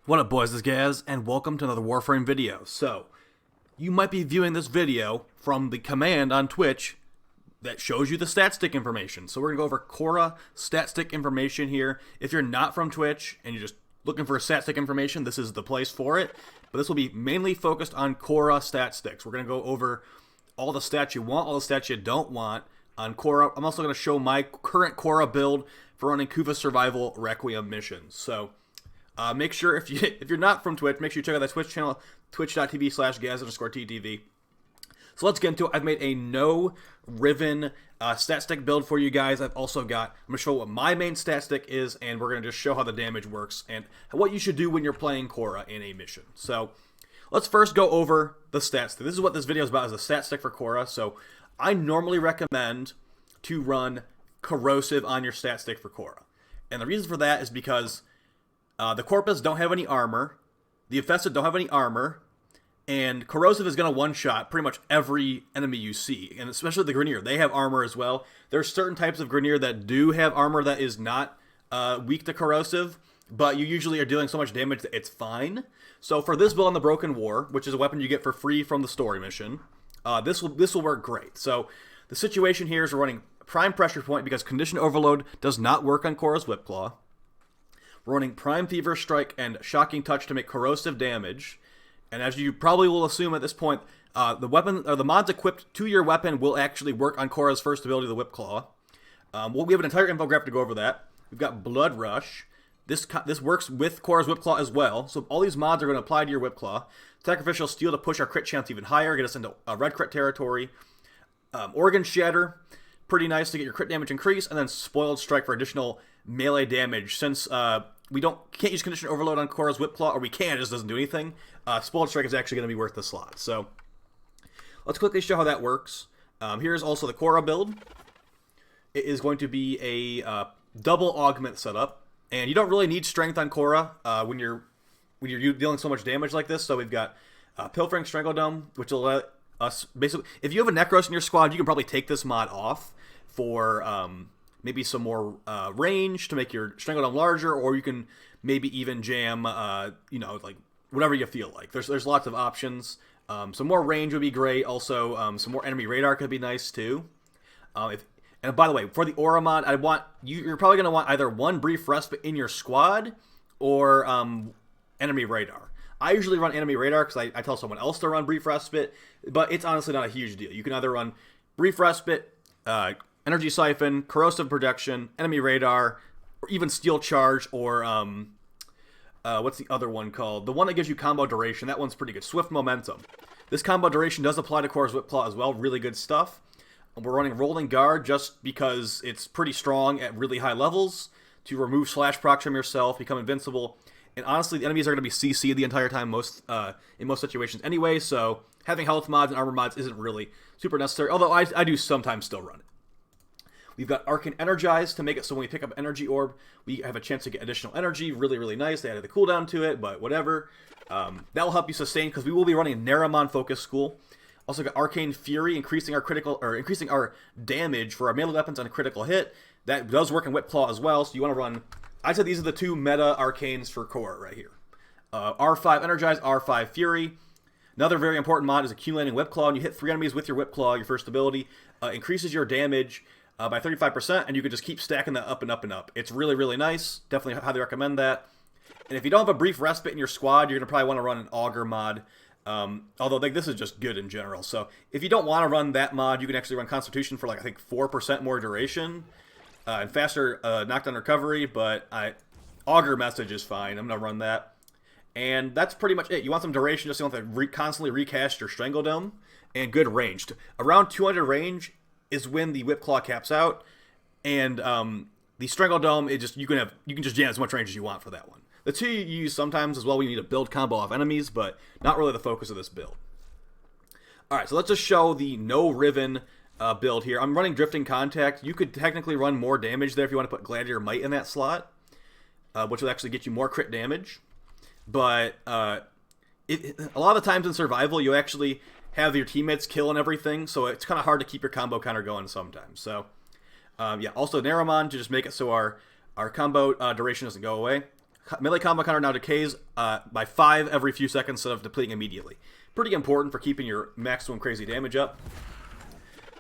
What up, boys? This is Gaz, and welcome to another Warframe video. So, you might be viewing this video from the command on Twitch that shows you the stat stick information. So we're going to go over Khora stat stick information here. If you're not from Twitch and you're just looking for stat stick information, this is the place for it. But this will be mainly focused on Khora stat sticks. We're going to go over all the stats you want, all the stats you don't want on Khora. I'm also going to show my current Khora build for running Kuva Survival Requiem missions. So, make sure, if you're not from Twitch, make sure you check out that Twitch channel, twitch.tv/Gaz_TTV. So let's get into it. I've made a no Riven stat stick build for you guys. I'm going to show what my main stat stick is, and we're going to just show how the damage works and what you should do when you're playing Khora in a mission. So let's first go over the stat stick. This is what this video is about, is a stat stick for Khora. So I normally recommend to run corrosive on your stat stick for Khora. And the reason for that is because the Corpus don't have any armor, the Infested don't have any armor, and Corrosive is going to one-shot pretty much every enemy you see, and especially the Grineer. They have armor as well. There's certain types of Grineer that do have armor that is not weak to Corrosive, but you usually are dealing so much damage that it's fine. So for this build on the Broken War, which is a weapon you get for free from the story mission, this will work great. So the situation here is we're running Prime Pressure Point because Condition Overload does not work on Khora's Whipclaw. We're running Prime Fever Strike and Shocking Touch to make corrosive damage. And as you probably will assume at this point, the mods equipped to your weapon will actually work on Khora's first ability, the Whipclaw. We have an entire infographic to go over that. We've got Blood Rush. This works with Khora's Whipclaw as well. So all these mods are going to apply to your Whipclaw. Sacrificial Steel to push our crit chance even higher, get us into red crit territory. Organ Shatter, pretty nice to get your crit damage increase. And then Spoiled Strike for additional melee damage. Since we can't use Condition Overload on Khora's Whipclaw, or we can, it just doesn't do anything. Spoiled Strike is actually going to be worth the slot. So let's quickly show how that works. Here's also the Khora build. It is going to be a double augment setup, and you don't really need strength on Khora when you're dealing so much damage like this. So we've got Pilfering Strangledome, which will let us basically, if you have a Necros in your squad, you can probably take this mod off for maybe some more range to make your Strangledome larger, or you can maybe even jam, like whatever you feel like. There's lots of options. Some more range would be great. Also, some more enemy radar could be nice too. And by the way, for the Aura mod, you're probably going to want either one Brief Respite in your squad or enemy radar. I usually run enemy radar because I tell someone else to run Brief Respite, but it's honestly not a huge deal. You can either run Brief Respite, Energy Siphon, Corrosive Protection, Enemy Radar, or even Steel Charge, or what's the other one called? The one that gives you combo duration. That one's pretty good. Swift Momentum. This combo duration does apply to Khora's Whipclaw as well. Really good stuff. We're running Rolling Guard just because it's pretty strong at really high levels to remove slash procs from yourself, become invincible. And honestly, the enemies are going to be CC'd the entire time in most situations anyway, so having health mods and armor mods isn't really super necessary, although I do sometimes still run it. We've got Arcane Energize to make it so when we pick up Energy Orb, we have a chance to get additional energy. Really, really nice. They added the cooldown to it, but whatever. That will help you sustain because we will be running Naramon Focus School. Also got Arcane Fury, increasing our damage for our melee weapons on a critical hit. That does work in Whipclaw as well, so you want to run. I'd say these are the two meta arcanes for Khora right here. R5 Energize, R5 Fury. Another very important mod is Accumulating Whipclaw, and you hit 3 enemies with your Whipclaw, your first ability. Increases your damage by 35%, and you can just keep stacking that up and up and up. It's really, really nice. Definitely highly recommend that. And if you don't have a Brief Respite in your squad, you're going to probably want to run an Augur mod. Although this is just good in general. So if you don't want to run that mod, you can actually run Constitution for I think 4% more duration and faster knockdown recovery. But Augur Message is fine. I'm going to run that. And that's pretty much it. You want some duration, just you want to constantly recast your Strangledome, and good range. Around 200 range is when the Whipclaw caps out, and the Strangledome, you can just jam as much range as you want for that one. The two you use sometimes as well when you need to build combo off enemies, but not really the focus of this build. Alright, so let's just show the no Riven build here. I'm running Drifting Contact. You could technically run more damage there if you want to put Gladiator Might in that slot, which will actually get you more crit damage. But a lot of the times in survival, you actually have your teammates killing everything, so it's kind of hard to keep your combo counter going sometimes. So, yeah, also Naramon to just make it so our combo duration doesn't go away. melee combo counter now decays by 5 every few seconds instead of depleting immediately. Pretty important for keeping your maximum crazy damage up.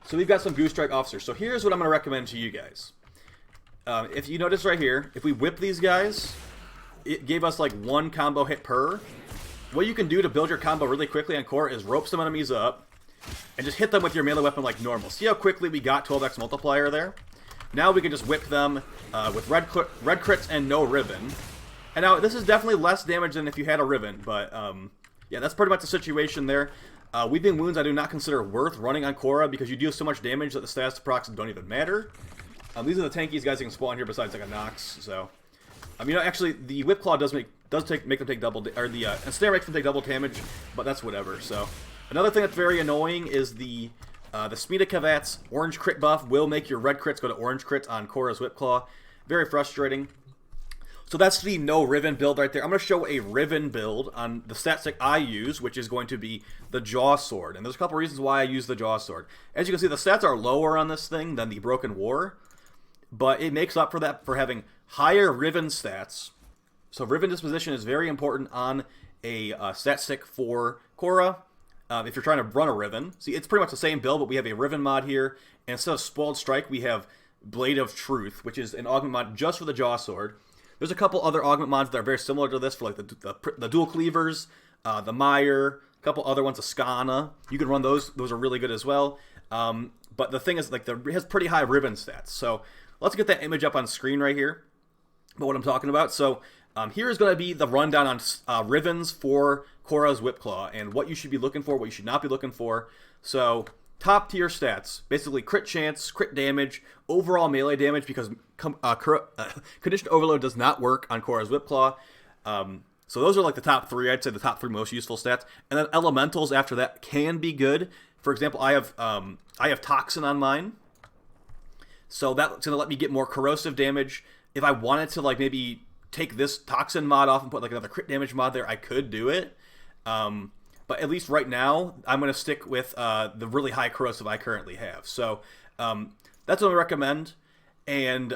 So we've got some Goose Strike officers. So here's what I'm going to recommend to you guys. If you notice right here, if we whip these guys, it gave us like 1 combo hit per. What you can do to build your combo really quickly on Khora is rope some enemies up and just hit them with your melee weapon like normal. See how quickly we got 12x multiplier there? Now we can just whip them with red crits and no Riven. And now this is definitely less damage than if you had a Riven, but yeah, that's pretty much the situation there. Weeping Wounds I do not consider worth running on Khora because you deal so much damage that the status procs don't even matter. These are the tankiest guys you can spawn here besides like a Nox. So, you know, actually the Whip Claw does make them take double, or the Ensnare makes them take double damage, but that's whatever. So, another thing that's very annoying is the Smita Kavat's orange crit buff will make your red crits go to orange crits on Khora's Whip Claw. Very frustrating. So that's the no Riven build right there. I'm going to show a Riven build on the stat stick I use, which is going to be the Jaw Sword. And there's a couple reasons why I use the Jaw Sword. As you can see, the stats are lower on this thing than the Broken War, but it makes up for that for having higher Riven stats. So Riven disposition is very important on a stat stick for Khora. If you're trying to run a Riven. See, it's pretty much the same build, but we have a Riven mod here. And instead of Spoiled Strike, we have Blade of Truth, which is an augment mod just for the Jaw Sword. There's a couple other augment mods that are very similar to this for like the Dual Cleavers, the Mire, a couple other ones, the Skana. You can run those. Those are really good as well. But the thing is, like, it has pretty high Riven stats. So let's get that image up on screen right here. But what I'm talking about. So here is going to be the rundown on Rivens for Khora's Whip Claw and what you should be looking for, what you should not be looking for. So top tier stats, basically crit chance, crit damage, overall melee damage, because Conditioned Overload does not work on Khora's Whip Claw. So those are like the top 3, I'd say the top 3 most useful stats. And then elementals after that can be good. For example, I have Toxin on mine. So that's going to let me get more corrosive damage. If I wanted to like maybe take this Toxin mod off and put like another crit damage mod there, I could do it. But at least right now, I'm going to stick with the really high corrosive I currently have. So that's what I recommend. And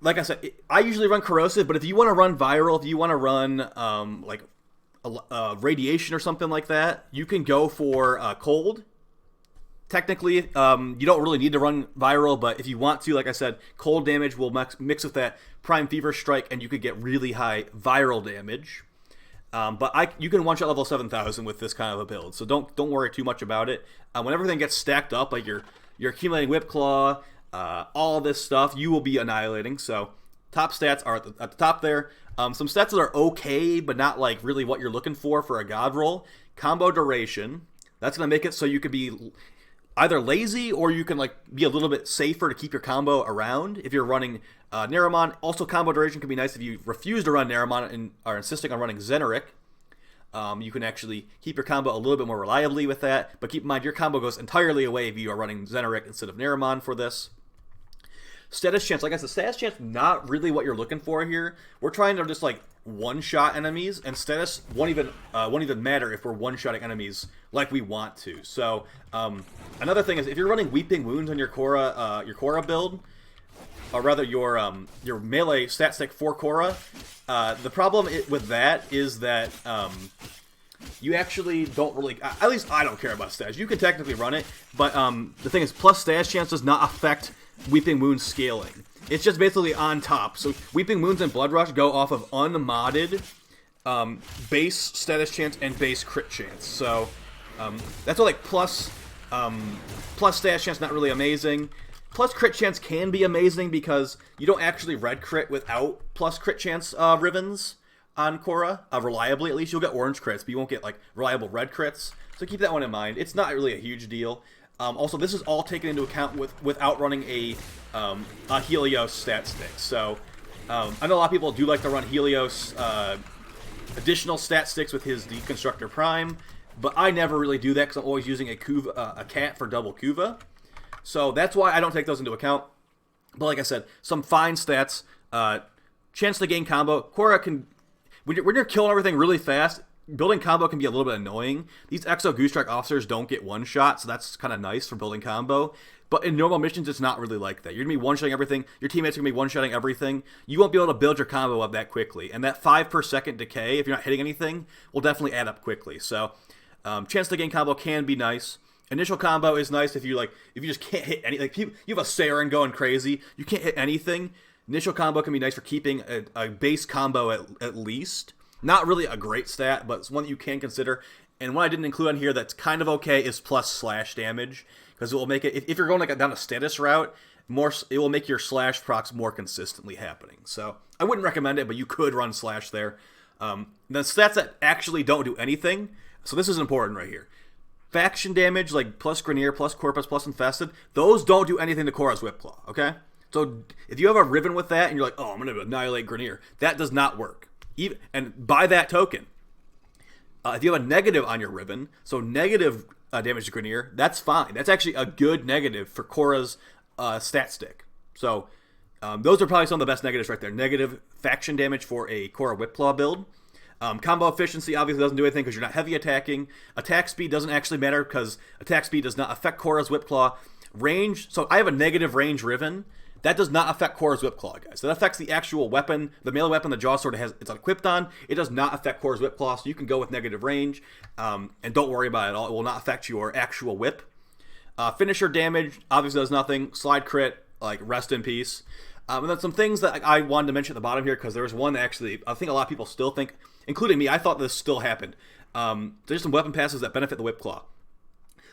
like I said, I usually run corrosive, but if you want to run viral, if you want to run like radiation or something like that, you can go for cold. Technically, you don't really need to run viral, but if you want to, like I said, cold damage will mix with that Prime Fever Strike, and you could get really high viral damage. But you can one-shot level 7,000 with this kind of a build, so don't worry too much about it. When everything gets stacked up, like you're accumulating Whip Claw, all this stuff, you will be annihilating. So top stats are at the top there. Some stats that are okay, but not like really what you're looking for a God roll. Combo duration. That's going to make it so you could be either lazy or you can like be a little bit safer to keep your combo around if you're running Naramon. Also, combo duration can be nice if you refuse to run Naramon and are insisting on running Zeneric. You can actually keep your combo a little bit more reliably with that, but keep in mind your combo goes entirely away if you are running Zeneric instead of Naramon for this. Status chance, like I said, status chance not really what you're looking for here. We're trying to just like one-shot enemies, and status won't even matter if we're one-shotting enemies like we want to. So another thing is if you're running Weeping Wounds on your Khora build, or rather your melee stat stick for Khora, the problem with that is that you actually don't really, at least I don't care about stats. You can technically run it, but the thing is, plus status chance does not affect Weeping Wounds scaling. It's just basically on top. So Weeping Wounds and Blood Rush go off of unmodded base status chance and base crit chance. So that's what like plus status chance not really amazing. Plus crit chance can be amazing because you don't actually red crit without plus crit chance Rivens on Khora. Reliably, at least you'll get orange crits, but you won't get like reliable red crits. So keep that one in mind. It's not really a huge deal. Also, this is all taken into account without running a Helios stat stick. So I know a lot of people do like to run Helios additional stat sticks with his Deconstructor Prime, but I never really do that because I'm always using a cat for double Kuva. So that's why I don't take those into account. But like I said, some fine stats. Chance to gain combo. Khora can, when you're killing everything really fast, building combo can be a little bit annoying. These Exo Goose Strike officers don't get one shot, so that's kind of nice for building combo. But in normal missions, it's not really like that. You're going to be one-shotting everything. Your teammates are going to be one-shotting everything. You won't be able to build your combo up that quickly. And that 5 per second decay, if you're not hitting anything, will definitely add up quickly. So chance to gain combo can be nice. Initial combo is nice if you just can't hit any. Like you have a Saren going crazy, you can't hit anything. Initial combo can be nice for keeping a base combo at least. Not really a great stat, but it's one that you can consider. And one I didn't include on here that's kind of okay is plus slash damage, because it will make it, if you're going down a status route, it will make your slash procs more consistently happening. So I wouldn't recommend it, but you could run slash there. The stats that actually don't do anything. So this is important right here. Faction damage, like plus Grenier, plus Corpus, plus Infested, those don't do anything to Khora's Whipclaw, okay? So if you have a Riven with that, and you're like, oh, I'm going to annihilate Grenier, that does not work. And by that token, if you have a negative on your Riven, so negative damage to Grenier, that's fine. That's actually a good negative for Khora's stat stick. So those are probably some of the best negatives right there. Negative faction damage for a Khora Whipclaw build. Combo efficiency obviously doesn't do anything because you're not heavy attacking. Attack speed doesn't actually matter because attack speed does not affect Khora's Whipclaw. Range, so I have a negative range Riven. That does not affect Khora's Whipclaw, guys. That affects the actual weapon, the melee weapon the Jaw Sword it's equipped on. It does not affect Khora's Whipclaw, so you can go with negative range, and don't worry about it at all. It will not affect your actual whip. Finisher damage obviously does nothing. Slide crit, like rest in peace. And then some things that I wanted to mention at the bottom here, because there's one that actually I think a lot of people still think, including me, I thought this still happened. There's some weapon passes that benefit the Whipclaw.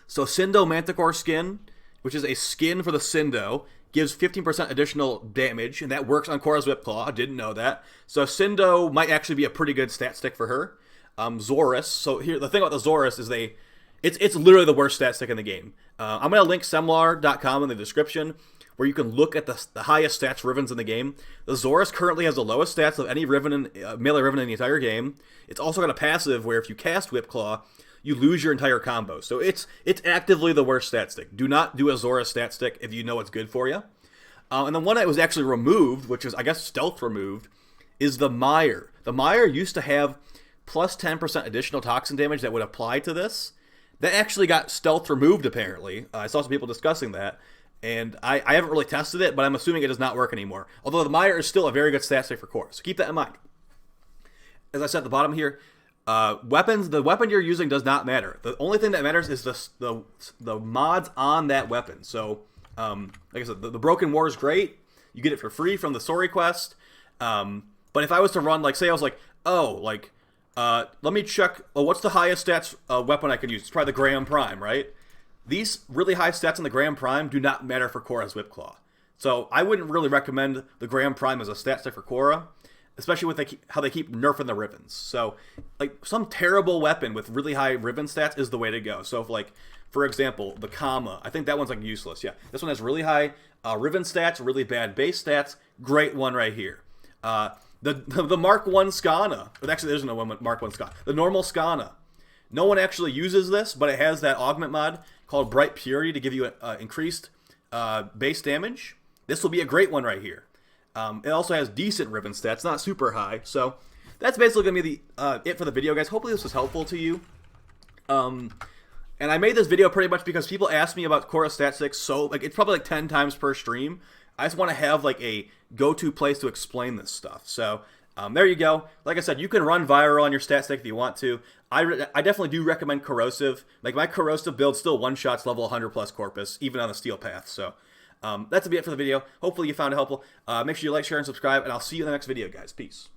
So Sindo Manticore skin, which is a skin for the Sindo, gives 15% additional damage, and that works on Khora's Whipclaw. I didn't know that. So Sindo might actually be a pretty good stat stick for her. Zorus. So here, the thing about the Zorus is it's literally the worst stat stick in the game. I'm going to link semlar.com in the description, where you can look at the highest stats Rivens in the game. The Zorus currently has the lowest stats of any Riven melee Riven in the entire game. It's also got a passive where if you cast Whipclaw, you lose your entire combo. So it's actively the worst stat stick. Do not do a Zorus stat stick if you know it's good for you. And then one that was actually removed, which is, I guess, stealth removed, is the Mire. The Mire used to have plus 10% additional toxin damage that would apply to this. That actually got stealth removed, apparently. I saw some people discussing that. And I haven't really tested it, but I'm assuming it does not work anymore. Although the Mire is still a very good stat stick for Khora, so keep that in mind. As I said at the bottom here, weapons. The weapon you're using does not matter. The only thing that matters is the mods on that weapon. So, like I said, the Broken War is great. You get it for free from the story quest. But if I was to run, like, say I was like, let me check. Oh, what's the highest stats weapon I can use? It's probably the Graham Prime, right? These really high stats on the Graham Prime do not matter for Khora's Whipclaw. So I wouldn't really recommend the Graham Prime as a stat stick for Khora, especially with how they keep nerfing the Rivens. So, like, some terrible weapon with really high Riven stats is the way to go. So, if, like, for example, the Kama, I think that one's, like, useless. Yeah, this one has really high Riven stats, really bad base stats. Great one right here. The Mark 1 Skana. But actually, there's no one Mark 1 Skana. The normal Skana. No one actually uses this, but it has that augment mod called Bright Purity to give you increased base damage. This will be a great one right here. It also has decent Riven stats, not super high. So that's basically going to be it for the video, guys. Hopefully this was helpful to you. And I made this video pretty much because people ask me about Khora stat sticks, so like it's probably like 10 times per stream. I just want to have like a go-to place to explain this stuff. So there you go. Like I said, you can run viral on your stat stick if you want to. I definitely do recommend Corrosive. Like, my Corrosive build still one-shots level 100 plus Corpus, even on the Steel Path. So that's a bit for the video. Hopefully you found it helpful. Make sure you like, share, and subscribe, and I'll see you in the next video, guys. Peace.